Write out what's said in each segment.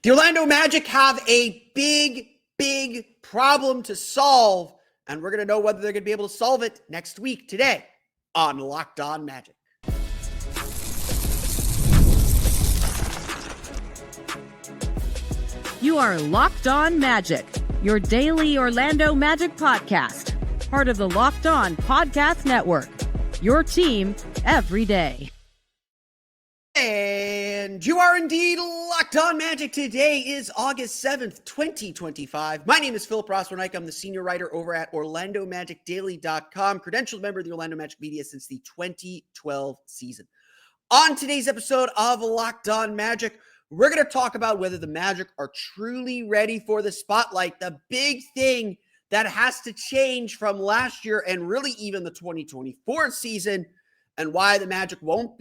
The Orlando Magic have a big problem to solve, and we're going to know whether they're going to be able to solve it next week, today, on Locked On Magic. You are Locked On Magic, your daily Orlando Magic podcast, part of the Locked On Podcast Network, your team every day. And you are indeed Locked On Magic. Today is August 7th, 2025. My name is Philip Rossman-Ike. I'm the senior writer over at OrlandoMagicDaily.com, credentialed member of the Orlando Magic media since the 2012 season. On today's episode of Locked On Magic, we're going to talk about whether the Magic are truly ready for the spotlight, the big thing that has to change from last year and really even the 2024 season, and why the Magic won't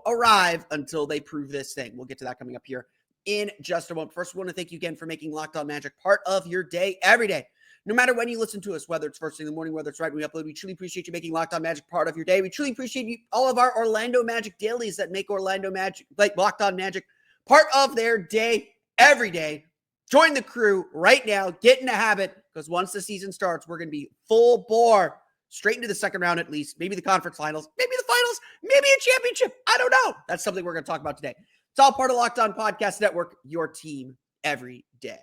arrive until they prove this thing. We'll get to that coming up here in just a moment. First, we want to thank you again for making Locked On Magic part of your day every day. No matter when you listen to us, whether it's first thing in the morning, whether it's right when we upload, we truly appreciate you making Locked On Magic part of your day. We truly appreciate you, all of our Orlando Magic dailies that make Orlando Magic, like Locked On Magic, part of their day every day. Join the crew right now. Get in the habit, because once the season starts, we're going to be full bore, straight into the second round at least, maybe the conference finals, maybe the finals, maybe a championship. I don't know. That's something we're going to talk about today. It's all part of Locked On Podcast Network, your team every day.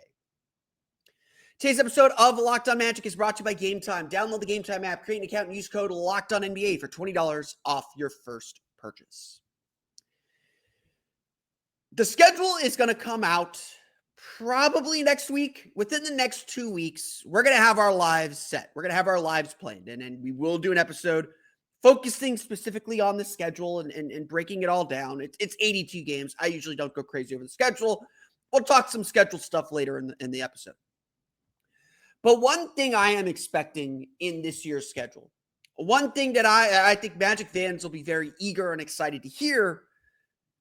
Today's episode of Locked On Magic is brought to you by Game Time. Download the Game Time app, create an account, and use code LOCKEDONNBA for $20 off your first purchase. The schedule is going to come out probably next week. Within the next 2 weeks, we're going to have our lives set. We're going to have our lives planned, and we will do an episode focusing specifically on the schedule and breaking it all down. It's 82 games. I usually don't go crazy over the schedule. We'll talk some schedule stuff later in the episode. But one thing I am expecting in this year's schedule, one thing that I think Magic fans will be very eager and excited to hear,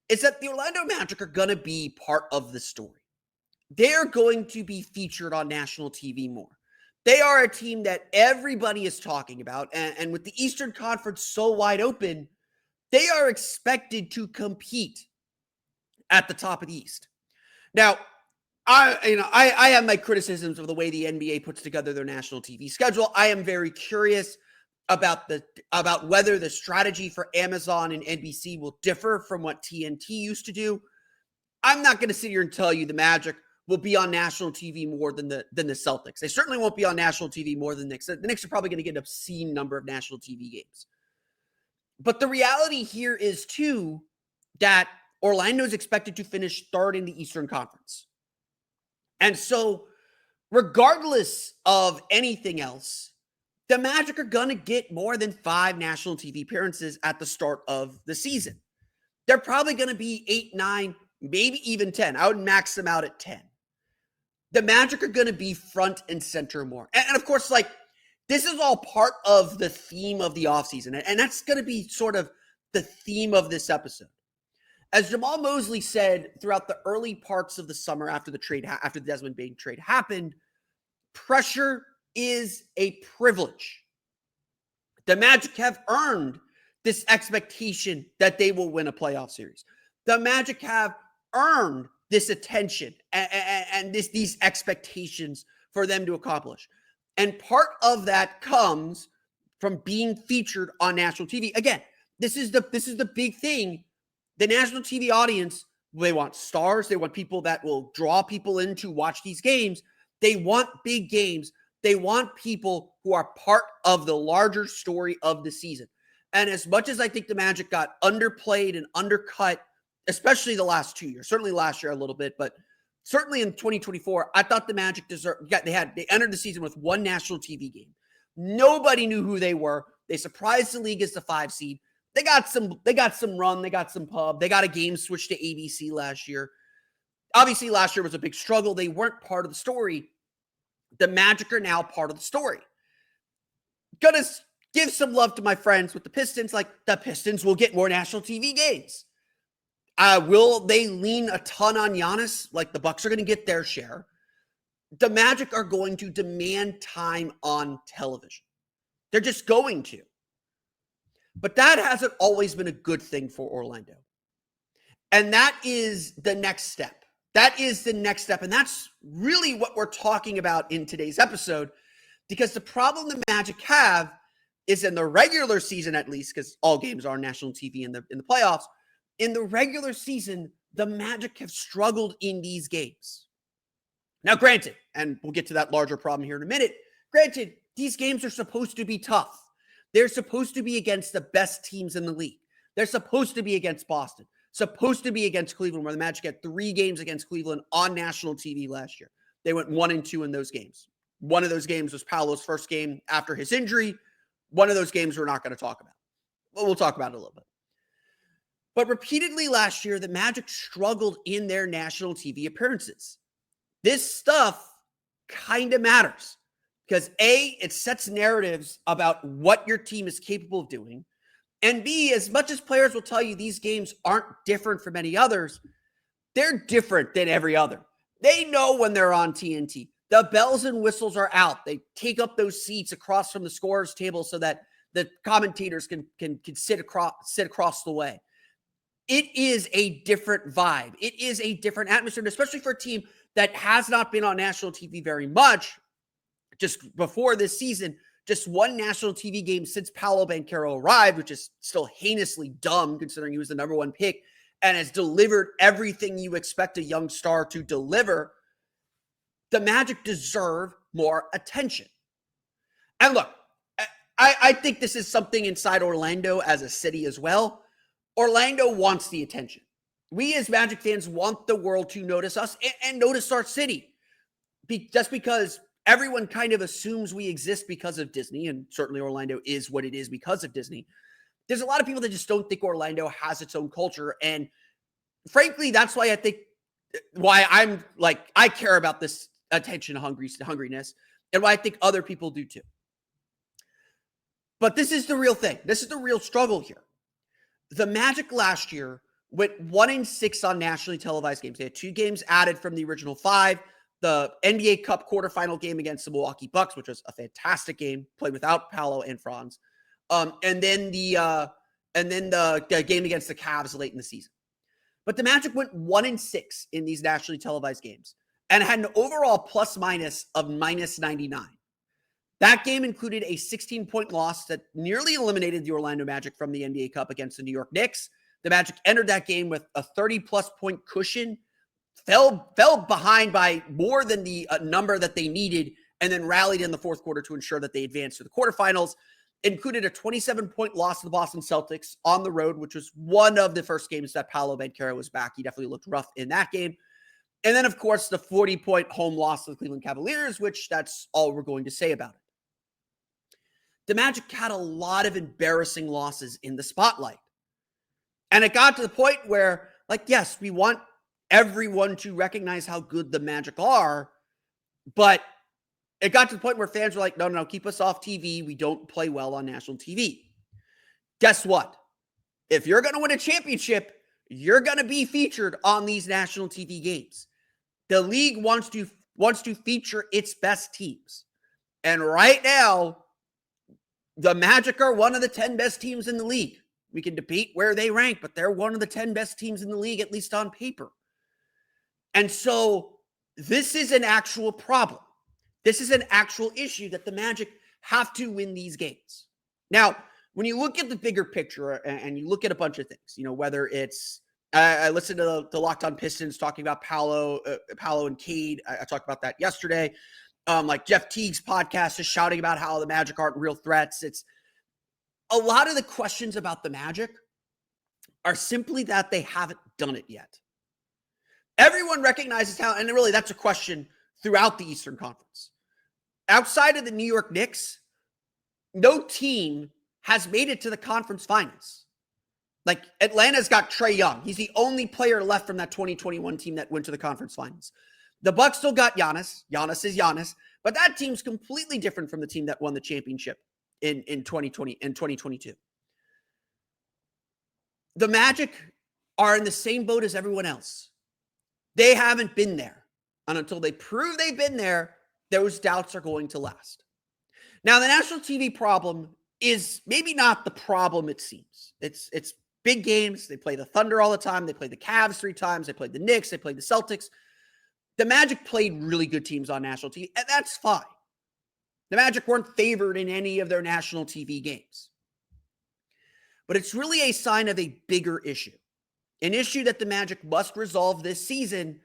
is that the Orlando Magic are going to be part of the story. They're going to be featured on national TV more. They are a team that everybody is talking about, and with the Eastern Conference so wide open, they are expected to compete at the top of the East. Now, I have my criticisms of the way the NBA puts together their national TV schedule. I am very curious about whether the strategy for Amazon and NBC will differ from what TNT used to do. I'm not going to sit here and tell you the Magic will be on national TV more than the Celtics. They certainly won't be on national TV more than the Knicks. The Knicks are probably going to get an obscene number of national TV games. But the reality here is, too, that Orlando is expected to finish third in the Eastern Conference. And so, regardless of anything else, the Magic are going to get more than 5 national TV appearances at the start of the season. They're probably going to be 8, 9, maybe even 10. I would max them out at 10. The Magic are going to be front and center more. And of course, this is all part of the theme of the offseason. And that's going to be sort of the theme of this episode. As Jamal Mosley said throughout the early parts of the summer after the Desmond Bane trade happened, pressure is a privilege. The Magic have earned this expectation that they will win a playoff series. The Magic have earned this attention and these expectations for them to accomplish. And part of that comes from being featured on national TV. Again, this is the big thing. The national TV audience, they want stars. They want people that will draw people in to watch these games. They want big games. They want people who are part of the larger story of the season. And as much as I think the Magic got underplayed and undercut, especially the last 2 years, certainly last year a little bit, but certainly in 2024, I thought the Magic they entered the season with 1 national TV game. Nobody knew who they were. They surprised the league as the 5 seed. They got some run. They got some pub. They got a game switched to ABC last year. Obviously, last year was a big struggle. They weren't part of the story. The Magic are now part of the story. Gonna give some love to my friends with the Pistons. The Pistons will get more national TV games. Will they lean a ton on Giannis? The Bucks are going to get their share. The Magic are going to demand time on television. They're just going to. But that hasn't always been a good thing for Orlando. And that is the next step. That is the next step. And that's really what we're talking about in today's episode, because the problem the Magic have is in the regular season, at least, because all games are on national TV in the playoffs. In the regular season, the Magic have struggled in these games. Now, granted, and we'll get to that larger problem here in a minute, granted, these games are supposed to be tough. They're supposed to be against the best teams in the league. They're supposed to be against Boston, supposed to be against Cleveland, where the Magic had 3 games against Cleveland on national TV last year. They went 1-2 in those games. One of those games was Paolo's first game after his injury. One of those games we're not going to talk about. But we'll talk about it a little bit. But repeatedly last year, the Magic struggled in their national TV appearances. This stuff kind of matters because A, it sets narratives about what your team is capable of doing. And B, as much as players will tell you these games aren't different from any others, they're different than every other. They know when they're on TNT. The bells and whistles are out. They take up those seats across from the scorer's table so that the commentators can sit across the way. It is a different vibe. It is a different atmosphere, especially for a team that has not been on national TV very much. Just before this season, just one national TV game since Paolo Banchero arrived, which is still heinously dumb considering he was the number 1 pick and has delivered everything you expect a young star to deliver. The Magic deserve more attention. And look, I think this is something inside Orlando as a city as well. Orlando wants the attention. We as Magic fans want the world to notice us and notice our city. Just because everyone kind of assumes we exist because of Disney, and certainly Orlando is what it is because of Disney. There's a lot of people that just don't think Orlando has its own culture. And frankly, that's why I'm like, I care about this attention hungriness and why I think other people do too. But this is the real thing. This is the real struggle here. The Magic last year went 1-6 on nationally televised games. They had 2 games added from the original 5. The NBA Cup quarterfinal game against the Milwaukee Bucks, which was a fantastic game, played without Paolo and Franz. And then the game against the Cavs late in the season. But the Magic went 1-6 in these nationally televised games and had an overall plus-minus of -99. That game included a 16-point loss that nearly eliminated the Orlando Magic from the NBA Cup against the New York Knicks. The Magic entered that game with a 30-plus point cushion, fell behind by more than the number that they needed, and then rallied in the fourth quarter to ensure that they advanced to the quarterfinals. It included a 27-point loss to the Boston Celtics on the road, which was one of the first games that Paolo Banchero was back. He definitely looked rough in that game. And then, of course, the 40-point home loss to the Cleveland Cavaliers, which that's all we're going to say about it. The Magic had a lot of embarrassing losses in the spotlight. And it got to the point where, like, yes, we want everyone to recognize how good the Magic are, but it got to the point where fans were like, no, keep us off TV. We don't play well on national TV. Guess what? If you're going to win a championship, you're going to be featured on these national TV games. The league wants to feature its best teams. And right now, the Magic are one of the 10 best teams in the league. We can debate where they rank, but they're one of the 10 best teams in the league, at least on paper. And so this is an actual problem. This is an actual issue that the Magic have to win these games. Now, when you look at the bigger picture and you look at a bunch of things, whether it's, I listened to the Locked On Pistons talking about Paolo and Cade. I talked about that yesterday. Like Jeff Teague's podcast is shouting about how the Magic aren't real threats. It's a lot of the questions about the Magic are simply that they haven't done it yet. Everyone recognizes how, and really that's a question throughout the Eastern Conference. Outside of the New York Knicks, no team has made it to the conference finals. Like Atlanta's got Trae Young. He's the only player left from that 2021 team that went to the conference finals. The Bucks still got Giannis. Giannis is Giannis, but that team's completely different from the team that won the championship in 2020 and 2022. The Magic are in the same boat as everyone else. They haven't been there. And until they prove they've been there, those doubts are going to last. Now, the national TV problem is maybe not the problem it seems. It's big games. They play the Thunder all the time. They play the Cavs 3 times. They played the Knicks. They played the Celtics. The Magic played really good teams on national TV, and that's fine. The Magic weren't favored in any of their national TV games. But it's really a sign of a bigger issue, an issue that the Magic must resolve this season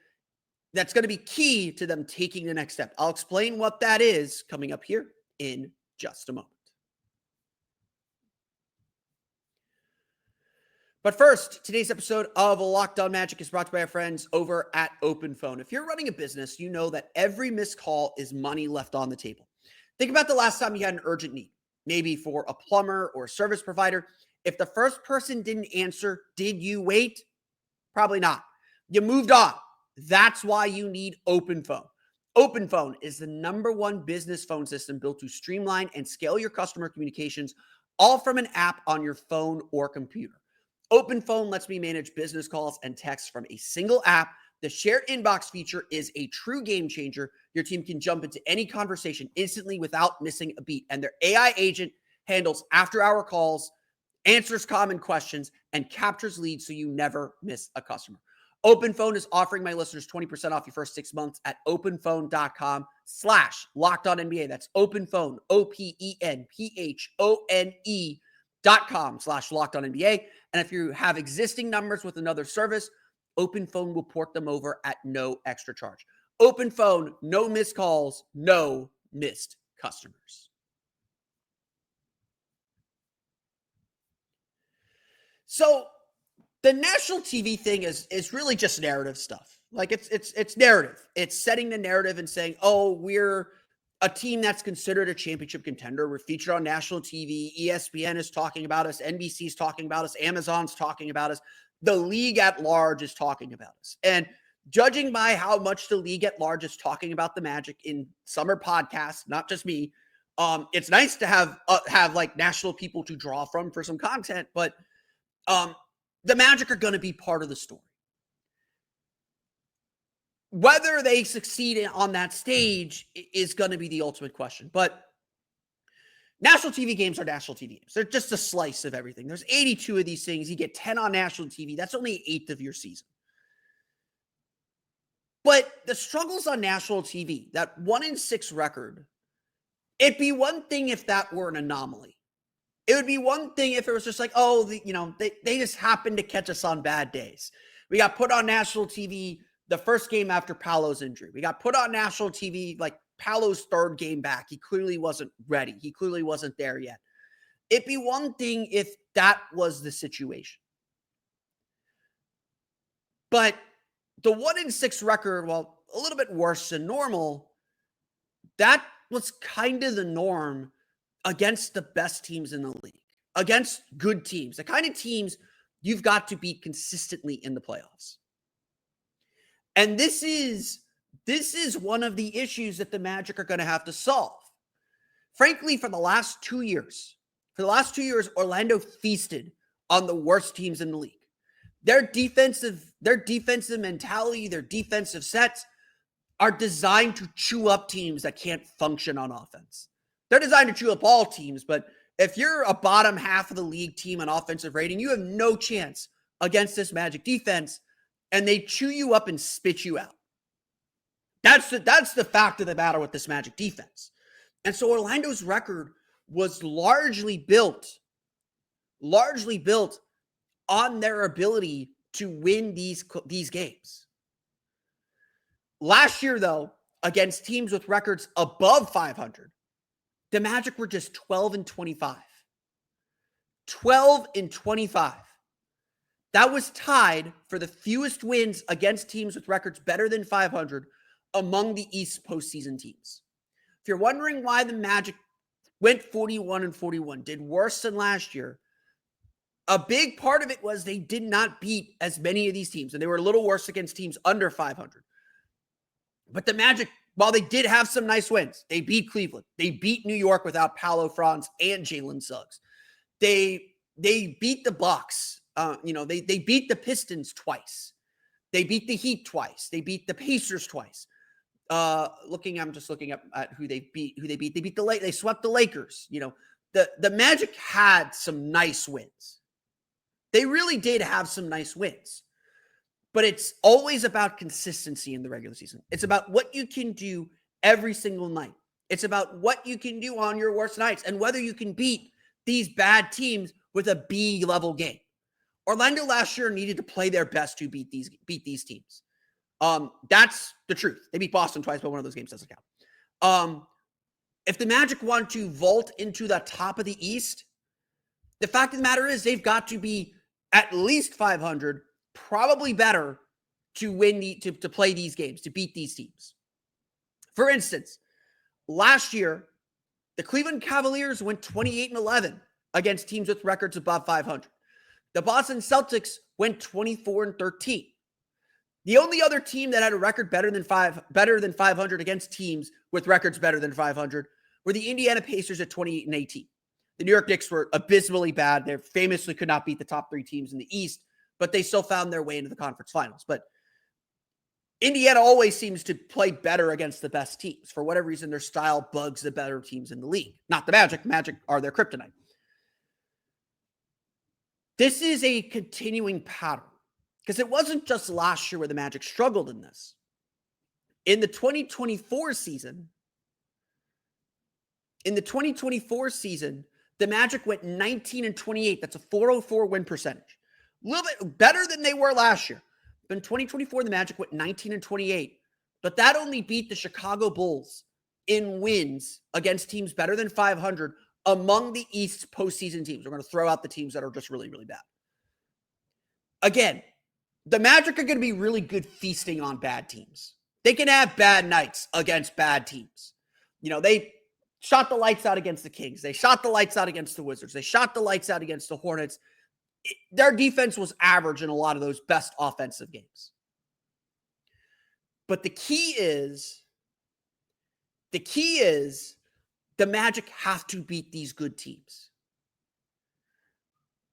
that's going to be key to them taking the next step. I'll explain what that is coming up here in just a moment. But first, today's episode of Locked On Magic is brought to you by our friends over at OpenPhone. If you're running a business, you know that every missed call is money left on the table. Think about the last time you had an urgent need, maybe for a plumber or a service provider. If the first person didn't answer, did you wait? Probably not. You moved on. That's why you need OpenPhone. OpenPhone is the #1 business phone system built to streamline and scale your customer communications, all from an app on your phone or computer. OpenPhone lets me manage business calls and texts from a single app. The shared inbox feature is a true game changer. Your team can jump into any conversation instantly without missing a beat. And their AI agent handles after-hour calls, answers common questions, and captures leads so you never miss a customer. OpenPhone is offering my listeners 20% off your first 6 months at openphone.com/LockedOnNBA. That's OpenPhone, OpenPhone.com/LockedOnNBA. And if you have existing numbers with another service, OpenPhone will port them over at no extra charge. OpenPhone, no missed calls, no missed customers. So the national TV thing is really just narrative stuff. Like it's narrative. It's setting the narrative and saying, oh, we're a team that's considered a championship contender. We're featured on national TV. ESPN is talking about us. NBC is talking about us. Amazon's talking about us. The league at large is talking about us. And judging by how much the league at large is talking about the Magic in summer podcasts, not just me, it's nice to have like national people to draw from for some content, but the Magic are going to be part of the story. Whether they succeed on that stage is going to be the ultimate question. But national TV games are national TV games. They're just a slice of everything. There's 82 of these things. You get 10 on national TV. That's only an eighth of your season. But the struggles on national TV, that 1-6 record, it'd be one thing if that were an anomaly. It would be one thing if it was just like, oh, they just happened to catch us on bad days. We got put on national TV the first game after Paolo's injury. We got put on national TV like Paolo's third game back. He clearly wasn't ready. He clearly wasn't there yet. It'd be one thing if that was the situation. But the 1-6 record, well, a little bit worse than normal, that was kind of the norm against the best teams in the league, against good teams, the kind of teams you've got to beat consistently in the playoffs. And this is one of the issues that the Magic are going to have to solve. Frankly, for the last 2 years, Orlando feasted on the worst teams in the league. Their defensive mentality, their defensive sets are designed to chew up teams that can't function on offense. They're designed to chew up all teams, but if you're a bottom half of the league team on offensive rating, you have no chance against this Magic defense, and they chew you up and spit you out. That's the fact of the matter with this Magic defense. And so Orlando's record was largely built on their ability to win these games. Last year, though, against teams with records above 500, the Magic were just 12-25. 12-25. That was tied for the fewest wins against teams with records better than 500 among the East postseason teams. If you're wondering why the Magic went 41-41, did worse than last year, a big part of it was they did not beat as many of these teams, and they were a little worse against teams under 500. But the Magic, while they did have some nice wins, they beat Cleveland. They beat New York without Paolo, Franz, and Jalen Suggs. They beat the Bucks. They beat the Pistons twice. They beat the Heat twice. They beat the Pacers twice. I'm just looking up at who they beat. They swept the Lakers. The Magic had some nice wins. They really did have some nice wins. But it's always about consistency in the regular season. It's about what you can do every single night. It's about what you can do on your worst nights and whether you can beat these bad teams with a B-level game. Orlando last year needed to play their best to beat these teams. That's the truth. They beat Boston twice, but one of those games doesn't count. If the Magic want to vault into the top of the East, the fact of the matter is they've got to be at least 500, probably better to win to play these games, to beat these teams. For instance, last year, the Cleveland Cavaliers went 28-11 against teams with records above 500. The Boston Celtics went 24-13. The only other team that had a record better than 500 against teams with records better than 500 were the Indiana Pacers at 28-18. The New York Knicks were abysmally bad. They famously could not beat the top three teams in the East, but they still found their way into the conference finals. But Indiana always seems to play better against the best teams. For whatever reason, their style bugs the better teams in the league. Not the Magic. Magic are their kryptonite. This is a continuing pattern because it wasn't just last year where the Magic struggled in this. In the 2024 season, the Magic went 19-28. That's a 404 win percentage. A little bit better than they were last year. But in 2024, the Magic went 19-28. But that only beat the Chicago Bulls in wins against teams better than 500 among the East's postseason teams. We're going to throw out the teams that are just really, really bad. Again, the Magic are going to be really good feasting on bad teams. They can have bad nights against bad teams. You know, they shot the lights out against the Kings. They shot the lights out against the Wizards. They shot the lights out against the Hornets. Their defense was average in a lot of those best offensive games. But the key is the Magic have to beat these good teams.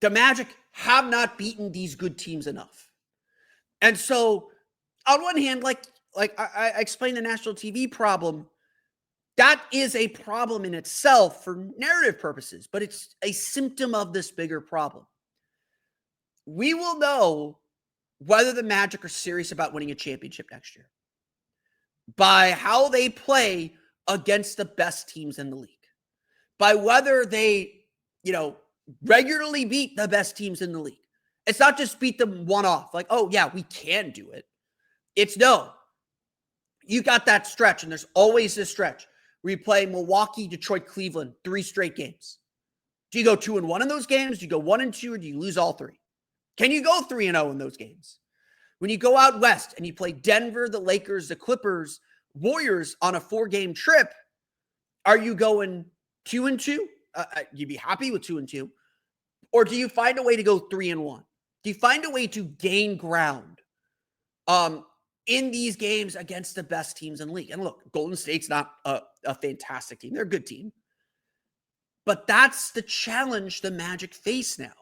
The Magic have not beaten these good teams enough. And so, on one hand, like I explained the national TV problem, that is a problem in itself for narrative purposes, but it's a symptom of this bigger problem. We will know whether the Magic are serious about winning a championship next year by how they play against the best teams in the league, by whether they, regularly beat the best teams in the league. It's not just beat them one-off, like, oh, yeah, we can do it. It's no. You got that stretch, and there's always this stretch where you play Milwaukee, Detroit, Cleveland, 3 straight games. Do you go 2-1 in those games? Do you go 1-2, or do you lose all 3? Can you go 3-0 in those games? When you go out west and you play Denver, the Lakers, the Clippers, Warriors on a 4-game trip, are you going 2-2? You'd be happy with 2-2. Or do you find a way to go 3-1? Do you find a way to gain ground in these games against the best teams in the league? And look, Golden State's not a fantastic team. They're a good team. But that's the challenge the Magic face now.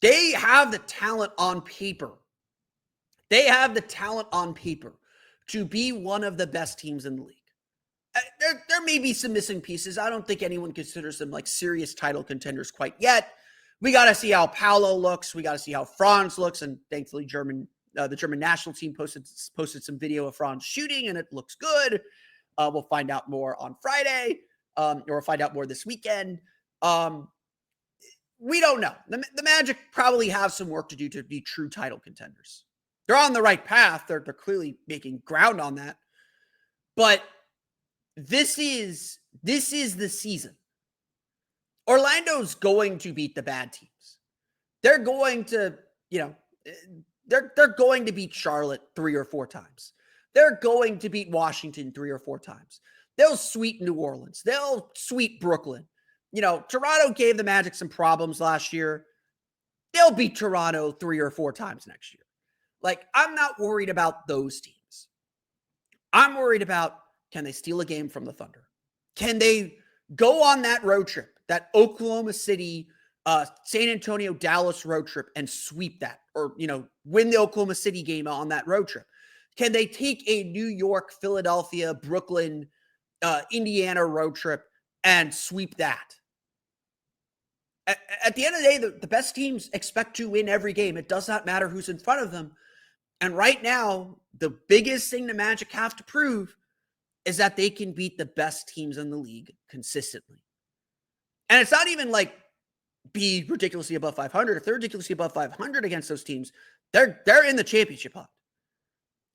They have the talent on paper. They have the talent on paper to be one of the best teams in the league. There may be some missing pieces. I don't think anyone considers them like serious title contenders quite yet. We got to see how Paolo looks. We got to see how Franz looks. And thankfully, the German national team posted some video of Franz shooting, and it looks good. We'll find out more on Friday, or we'll find out more this weekend. We don't know. The Magic probably have some work to do to be true title contenders. They're on the right path. They're clearly making ground on that. But this is the season. Orlando's going to beat the bad teams. They're going to, they're going to beat Charlotte 3 or 4 times. They're going to beat Washington 3 or 4 times. They'll sweep New Orleans. They'll sweep Brooklyn. Toronto gave the Magic some problems last year. They'll beat Toronto 3 or 4 times next year. Like, I'm not worried about those teams. I'm worried about, can they steal a game from the Thunder? Can they go on that road trip, that Oklahoma City, San Antonio, Dallas road trip and sweep that? Or, win the Oklahoma City game on that road trip? Can they take a New York, Philadelphia, Brooklyn, Indiana road trip and sweep that? At the end of the day, the best teams expect to win every game. It does not matter who's in front of them. And right now, the biggest thing the Magic have to prove is that they can beat the best teams in the league consistently. And it's not even like be ridiculously above 500. If they're ridiculously above 500 against those teams, they're in the championship hunt.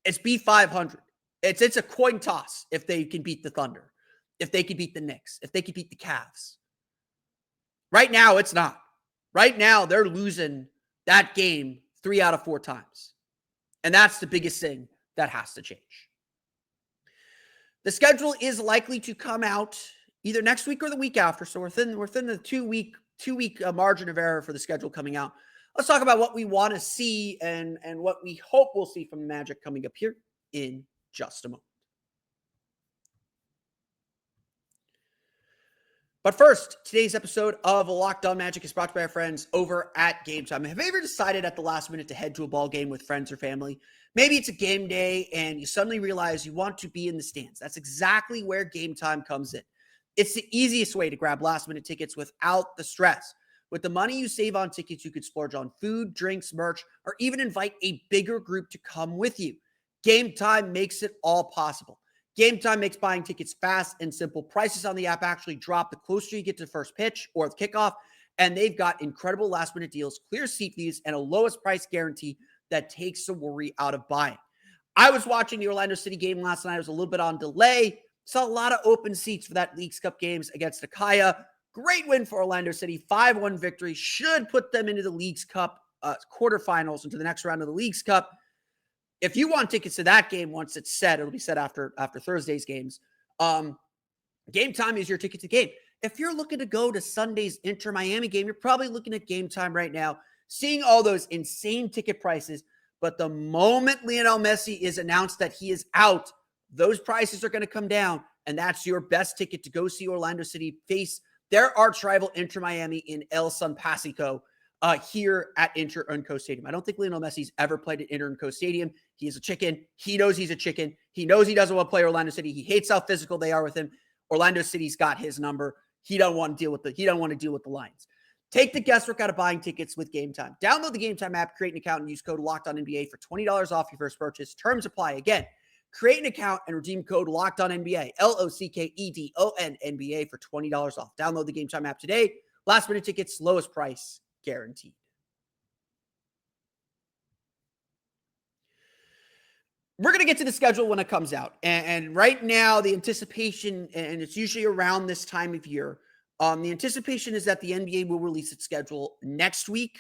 It's be 500. It's a coin toss if they can beat the Thunder, if they can beat the Knicks, if they can beat the Cavs. Right now, it's not. Right now, they're losing that game 3 out of 4 times. And that's the biggest thing that has to change. The schedule is likely to come out either next week or the week after. So we're within the two-week margin of error for the schedule coming out. Let's talk about what we want to see and what we hope we'll see from the Magic coming up here in just a moment. But first, today's episode of Locked On Magic is brought to you by our friends over at Game Time. Have you ever decided at the last minute to head to a ball game with friends or family? Maybe it's a game day and you suddenly realize you want to be in the stands. That's exactly where Game Time comes in. It's the easiest way to grab last minute tickets without the stress. With the money you save on tickets, you could splurge on food, drinks, merch, or even invite a bigger group to come with you. Game Time makes it all possible. Game Time makes buying tickets fast and simple. Prices on the app actually drop the closer you get to the first pitch or the kickoff, and they've got incredible last-minute deals, clear seat views, and a lowest price guarantee that takes the worry out of buying. I was watching the Orlando City game last night. I was a little bit on delay. Saw a lot of open seats for that Leagues Cup games against Akaya. Great win for Orlando City. 5-1 victory. Should put them into the Leagues Cup quarterfinals, into the next round of the Leagues Cup. If you want tickets to that game, once it's set, it'll be set after Thursday's games. Game Time is your ticket to the game. If you're looking to go to Sunday's Inter Miami game, you're probably looking at Game Time right now, seeing all those insane ticket prices. But the moment Lionel Messi is announced that he is out, those prices are going to come down, and that's your best ticket to go see Orlando City face their arch rival Inter Miami in El San Pasico here at Inter Unco Stadium. I don't think Lionel Messi's ever played at Inter Unco Stadium. He is a chicken. He knows he's a chicken. He knows he doesn't want to play Orlando City. He hates how physical they are with him. Orlando City's got his number. He don't want to deal with the Lions. Take the guesswork out of buying tickets with Game Time. Download the Game Time app, create an account, and use code LOCKEDONNBA for $20 off your first purchase. Terms apply. Again, create an account and redeem code LOCKEDONNBA, LOCKEDONNBA for $20 off. Download the Game Time app today. Last minute tickets, lowest price guaranteed. We're going to get to the schedule when it comes out. And right now, the anticipation, and it's usually around this time of year, the anticipation is that the NBA will release its schedule next week.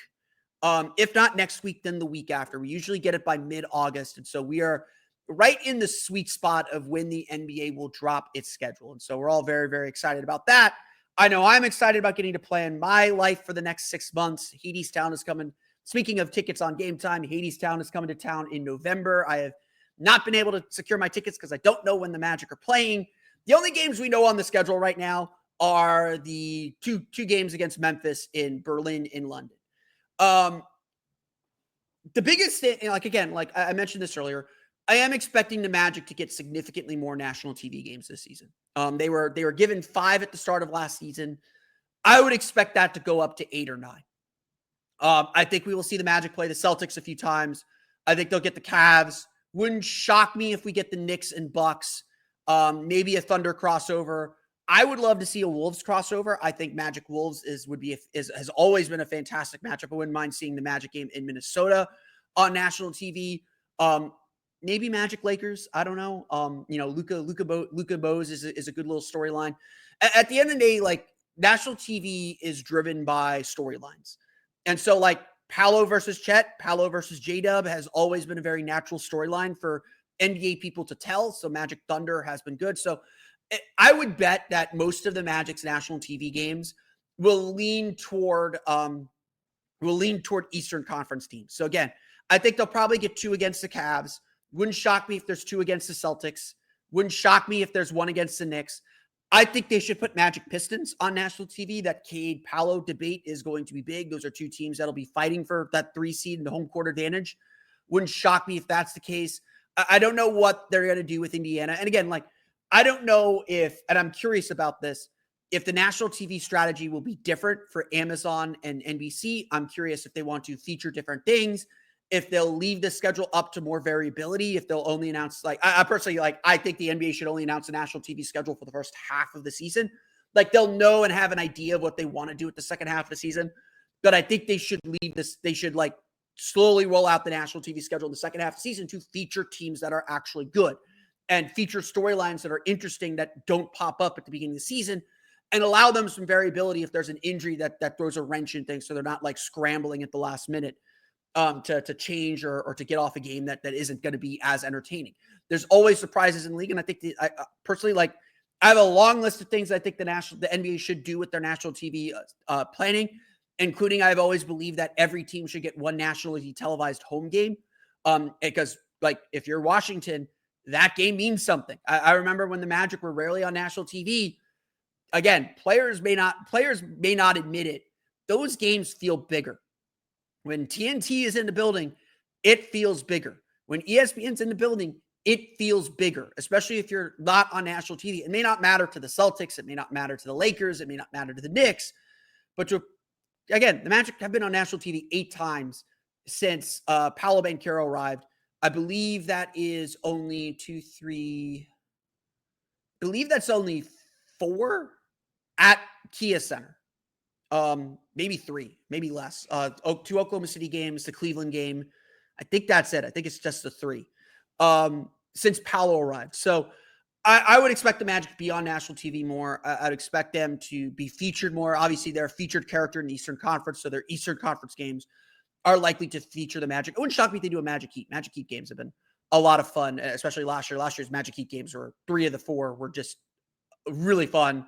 If not next week, then the week after. We usually get it by mid-August. And so we are right in the sweet spot of when the NBA will drop its schedule. And so we're all very, very excited about that. I know I'm excited about getting to plan my life for the next 6 months. Hadestown is coming. Speaking of tickets on Game Time, Hadestown is coming to town in November. I have not been able to secure my tickets because I don't know when the Magic are playing. The only games we know on the schedule right now are the two games against Memphis, in Berlin, in London. The biggest thing, like I mentioned this earlier, I am expecting the Magic to get significantly more national TV games this season. They were given 5 at the start of last season. I would expect that to go up to 8 or 9. I think we will see the Magic play the Celtics a few times. I think they'll get the Cavs. Wouldn't shock me if we get the Knicks and Bucks. Maybe a Thunder crossover. I would love to see a Wolves crossover. I think Magic Wolves has always been a fantastic matchup. I wouldn't mind seeing the Magic game in Minnesota on national TV. Maybe Magic Lakers. I don't know. Luka Bose is a good little storyline. At the end of the day, like, national TV is driven by storylines. And so, like, Paolo versus Chet, Paolo versus J-Dub has always been a very natural storyline for NBA people to tell. So Magic Thunder has been good. So I would bet that most of the Magic's national TV games will lean toward Eastern Conference teams. So again, I think they'll probably get 2 against the Cavs. Wouldn't shock me if there's 2 against the Celtics. Wouldn't shock me if there's 1 against the Knicks. I think they should put Magic Pistons on national TV. That Cade Paolo debate is going to be big. Those are 2 teams that'll be fighting for that 3 seed and the home court advantage. Wouldn't shock me if that's the case. I don't know what they're going to do with Indiana. And again, like, I don't know if, and I'm curious about this, If the national TV strategy will be different for Amazon and NBC, I'm curious if they want to feature different things, if they'll leave the schedule up to more variability, if they'll only announce, like, I personally, like, I think the NBA should only announce the national TV schedule for the first half of the season. Like, they'll know and have an idea of what they want to do with the second half of the season. But I think they should leave this, they should, like, slowly roll out the national TV schedule in the second half of the season to feature teams that are actually good and feature storylines that are interesting that don't pop up at the beginning of the season, and allow them some variability if there's an injury that throws a wrench in things, so they're not like scrambling at the last minute to change or to get off a game that isn't going to be as entertaining. There's always surprises in the league, and I think I personally, like, I have a long list of things I think the NBA should do with their national TV planning, including I've always believed that every team should get one nationally televised home game, because, like, if you're Washington, that game means something. I remember when the Magic were rarely on national TV. Again, players may not admit it. Those games feel bigger. When TNT is in the building, it feels bigger. When ESPN's in the building, it feels bigger, especially if you're not on national TV. It may not matter to the Celtics. It may not matter to the Lakers. It may not matter to the Knicks. But again, the Magic have been on national TV 8 times since Paolo Banchero arrived. I believe that is only 2, 3. I believe that's only 4 at Kia Center. Maybe 3, maybe less. 2 Oklahoma City games, the Cleveland game. I think that's it. I think it's just the 3 since Paolo arrived. So I would expect the Magic to be on national TV more. I'd expect them to be featured more. Obviously, they're a featured character in the Eastern Conference, so their Eastern Conference games are likely to feature the Magic. It wouldn't shock me if they do a Magic Heat. Magic Heat games have been a lot of fun, especially last year. Last year's Magic Heat games were 3 of the 4 were just really fun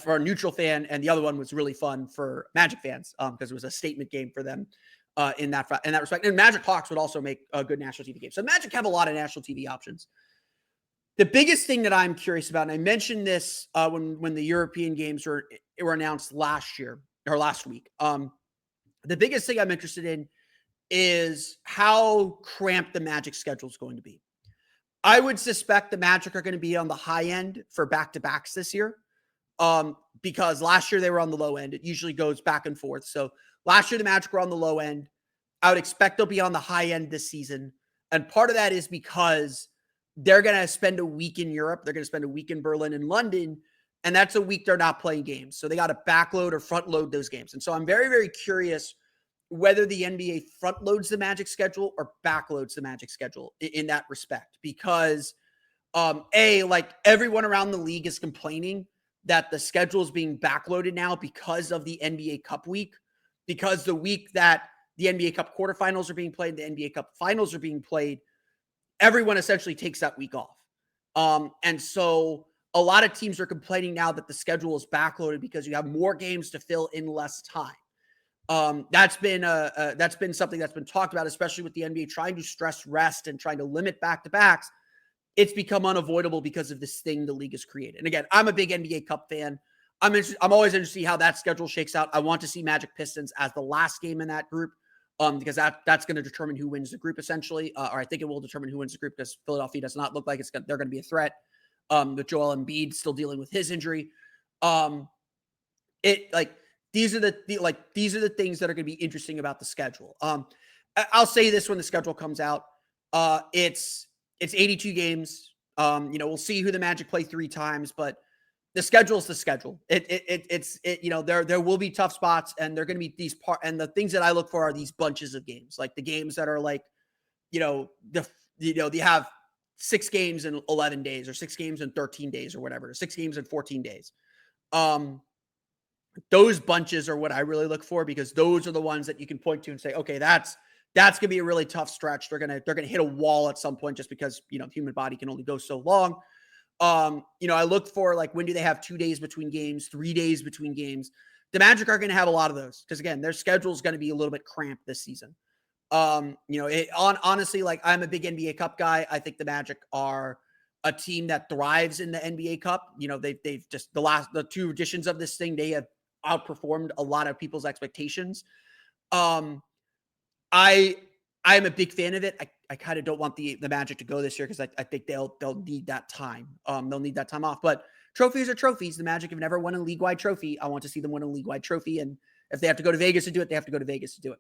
for a neutral fan, and the other one was really fun for Magic fans because it was a statement game for them in that respect. And Magic Hawks would also make a good national TV game. So Magic have a lot of national TV options. The biggest thing that I'm curious about, and I mentioned this when the European games were announced last week. The biggest thing I'm interested in is how cramped the Magic schedule is going to be. I would suspect the Magic are going to be on the high end for back-to-backs this year, because last year they were on the low end. It usually goes back and forth. So last year the Magic were on the low end. I would expect they'll be on the high end this season. And part of that is because they're going to spend a week in Europe. They're going to spend a week in Berlin and London. And that's a week they're not playing games. So they got to backload or front load those games. And so I'm very, very curious whether the NBA front loads the Magic schedule or backloads the Magic schedule in that respect. Because like everyone around the league is complaining that the schedule is being backloaded now because of the NBA Cup week, because the week that the NBA Cup quarterfinals are being played, the NBA Cup finals are being played, everyone essentially takes that week off. And so a lot of teams are complaining now that the schedule is backloaded because you have more games to fill in less time. That's been something that's been talked about, especially with the NBA trying to stress rest and trying to limit back-to-backs. It's become unavoidable because of this thing the league has created. And again, I'm a big NBA Cup fan. I'm always interested to see how that schedule shakes out. I want to see Magic Pistons as the last game in that group, because that's going to determine who wins the group essentially, or I think it will determine who wins the group, because Philadelphia does not look like they're going to be a threat. With Joel Embiid still dealing with his injury, these are the things that are going to be interesting about the schedule. I'll say this when the schedule comes out. It's 82 games. We'll see who the Magic play 3 times, but the schedule is the schedule. There will be tough spots, and they're going to be and the things that I look for are these bunches of games, like the games that are like, you have 6 games in 11 days or 6 games in 13 days or whatever, 6 games in 14 days. Those bunches are what I really look for, because those are the ones that you can point to and say, okay, that's going to be a really tough stretch. They're going to hit a wall at some point, just because, the human body can only go so long. I look for, like, when do they have 2 days between games, 3 days between games? The Magic are going to have a lot of those, because again, their schedule is going to be a little bit cramped this season. Honestly, like, I'm a big NBA Cup guy. I think the Magic are a team that thrives in the NBA Cup. They've just the 2 editions of this thing, they have outperformed a lot of people's expectations. I'm a big fan of it. I kind of don't want the Magic to go this year, because I think they'll need that time. They'll need that time off. But trophies are trophies. The Magic have never won a league-wide trophy. I want to see them win a league-wide trophy. And if they have to go to Vegas to do it, they have to go to Vegas to do it.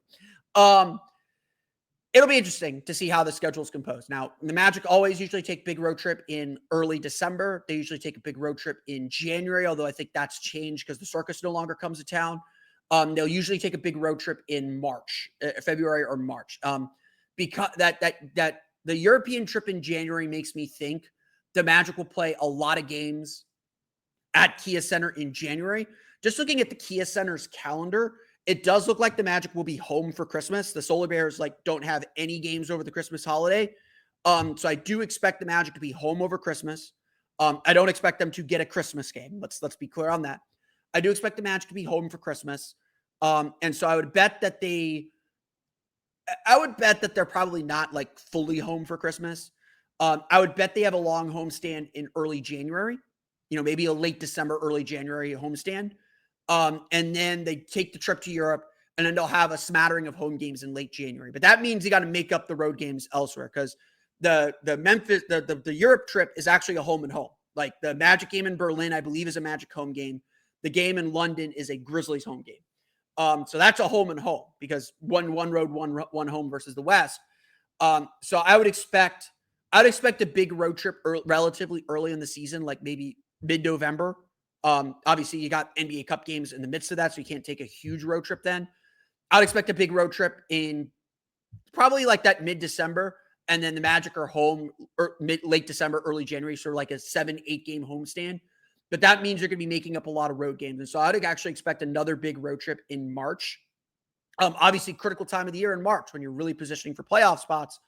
It'll be interesting to see how the schedule is composed. Now, the Magic always usually take big road trip in early December. They usually take a big road trip in January, although I think that's changed because the circus no longer comes to town. They'll usually take a big road trip in March, February or March. Because that the European trip in January makes me think the Magic will play a lot of games at Kia Center in January. Just looking at the Kia Center's calendar, it does look like the Magic will be home for Christmas. The Solar Bears don't have any games over the Christmas holiday. So I do expect the Magic to be home over Christmas. I don't expect them to get a Christmas game. Let's be clear on that. I do expect the Magic to be home for Christmas. And so I would bet that they're probably not fully home for Christmas. I would bet they have a long homestand in early January, maybe a late December, early January homestand. And then they take the trip to Europe, and then they'll have a smattering of home games in late January. But that means you got to make up the road games elsewhere, because the Europe trip is actually a home and home. Like the Magic game in Berlin, I believe, is a Magic home game. The game in London is a Grizzlies home game. So that's a home and home, because one road, one home versus the West. So I would expect a big road trip relatively early in the season, like maybe mid-November. Obviously, you got NBA Cup games in the midst of that, so you can't take a huge road trip then. I would expect a big road trip in probably that mid-December, and then the Magic are home late December, early January, sort of like a 7-8 game homestand. But that means you're going to be making up a lot of road games. And so I would actually expect another big road trip in March. Obviously, critical time of the year in March when you're really positioning for playoff spots.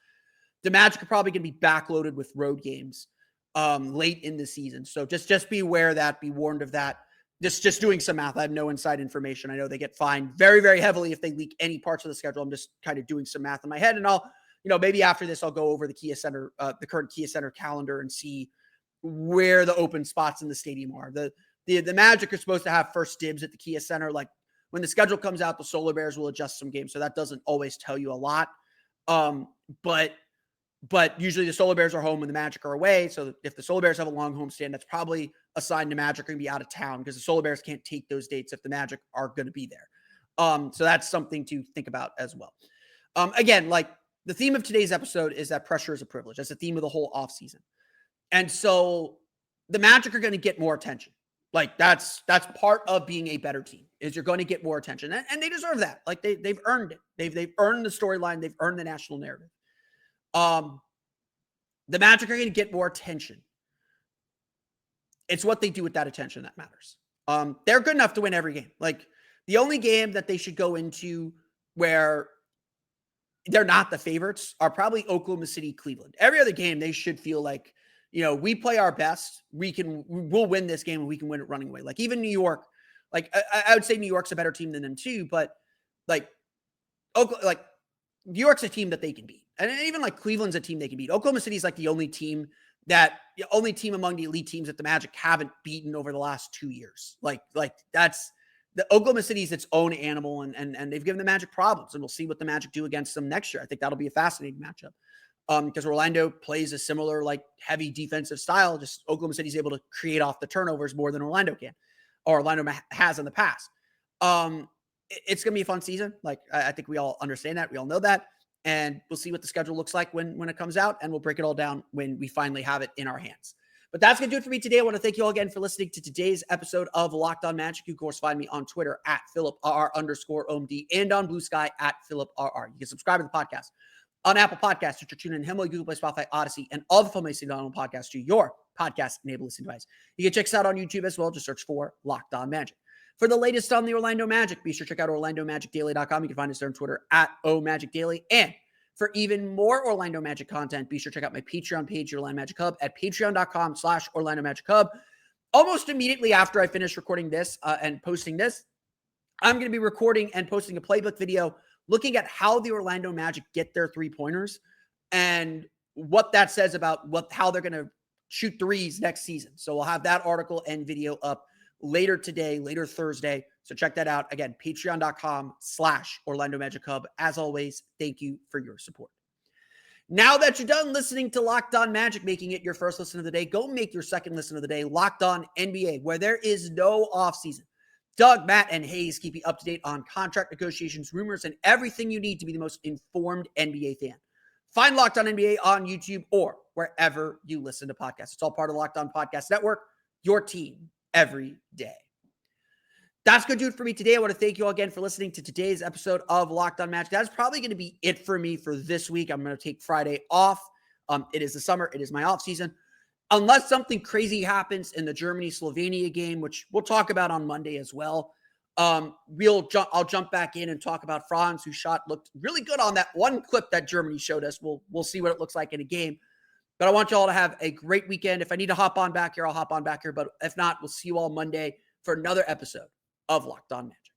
The Magic are probably going to be backloaded with road games late in the season. So just be aware of that, be warned of that. Just doing some math. I have no inside information. I know they get fined very, very heavily if they leak any parts of the schedule. I'm just kind of doing some math in my head, and I'll, maybe after this, I'll go over the Kia Center, the current Kia Center calendar, and see where the open spots in the stadium are. The Magic are supposed to have first dibs at the Kia Center. Like when the schedule comes out, the Solar Bears will adjust some games. So that doesn't always tell you a lot. But usually the Solar Bears are home and the Magic are away. So if the Solar Bears have a long homestand, that's probably a sign the Magic are going to be out of town, because the Solar Bears can't take those dates if the Magic are going to be there. So that's something to think about as well. Again, the theme of today's episode is that pressure is a privilege. That's the theme of the whole offseason. And so the Magic are going to get more attention. That's part of being a better team, is you're going to get more attention. And they deserve that. They've earned it. They've earned the storyline. They've earned the national narrative. The Magic are going to get more attention. It's what they do with that attention that matters. They're good enough to win every game. The only game that they should go into where they're not the favorites are probably Oklahoma City, Cleveland. Every other game, they should feel like, we play our best. We'll win this game, and we can win it running away. Even New York, I would say New York's a better team than them too, but New York's a team that they can beat. And even Cleveland's a team they can beat. Oklahoma City's the only team among the elite teams that the Magic haven't beaten over the last 2 years. That's the Oklahoma City's its own animal, and they've given the Magic problems, and we'll see what the Magic do against them next year. I think that'll be a fascinating matchup. Because Orlando plays a similar heavy defensive style. Just Oklahoma City's able to create off the turnovers more than Orlando can, or Orlando has in the past. It's going to be a fun season. I think we all understand that. We all know that. And we'll see what the schedule looks like when it comes out, and we'll break it all down when we finally have it in our hands. But that's going to do it for me today. I want to thank you all again for listening to today's episode of Locked On Magic. You can, of course, find me on Twitter at @PhilipRR_OMD and on Blue Sky at PhilipRR. You can subscribe to the podcast on Apple Podcasts, Stitcher, TuneIn, Himalaya, Google Play, Spotify, Odyssey, and all the filmmaking on podcasts to your podcast-enabled listening device. You can check us out on YouTube as well. Just search for Locked On Magic. For the latest on the Orlando Magic, be sure to check out OrlandoMagicDaily.com. You can find us there on Twitter at OMagicDaily. And for even more Orlando Magic content, be sure to check out my Patreon page, Orlando Magic Hub, at patreon.com/Orlando Magic Hub. Almost immediately after I finish recording this and posting this, I'm going to be recording and posting a playbook video looking at how the Orlando Magic get their three-pointers and what that says about how they're going to shoot threes next season. So we'll have that article and video up later today, later Thursday. So check that out. Again, patreon.com/Orlando Magic Hub. As always, thank you for your support. Now that you're done listening to Locked On Magic, making it your first listen of the day, go make your second listen of the day, Locked On NBA, where there is no offseason. Doug, Matt, and Hayes keep you up to date on contract negotiations, rumors, and everything you need to be the most informed NBA fan. Find Locked On NBA on YouTube or wherever you listen to podcasts. It's all part of the Locked On Podcast Network, your team every day. That's going to do it for me today. I want to thank you all again for listening to today's episode of Locked On Magic. That's probably going to be it for me for this week. I'm going to take Friday off. It is the summer. It is my off season. Unless something crazy happens in the Germany-Slovenia game, which we'll talk about on Monday as well. I'll jump back in and talk about Franz, whose shot looked really good on that one clip that Germany showed us. We'll see what it looks like in a game. But I want you all to have a great weekend. If I need to hop on back here, I'll hop on back here. But if not, we'll see you all Monday for another episode of Locked On Magic.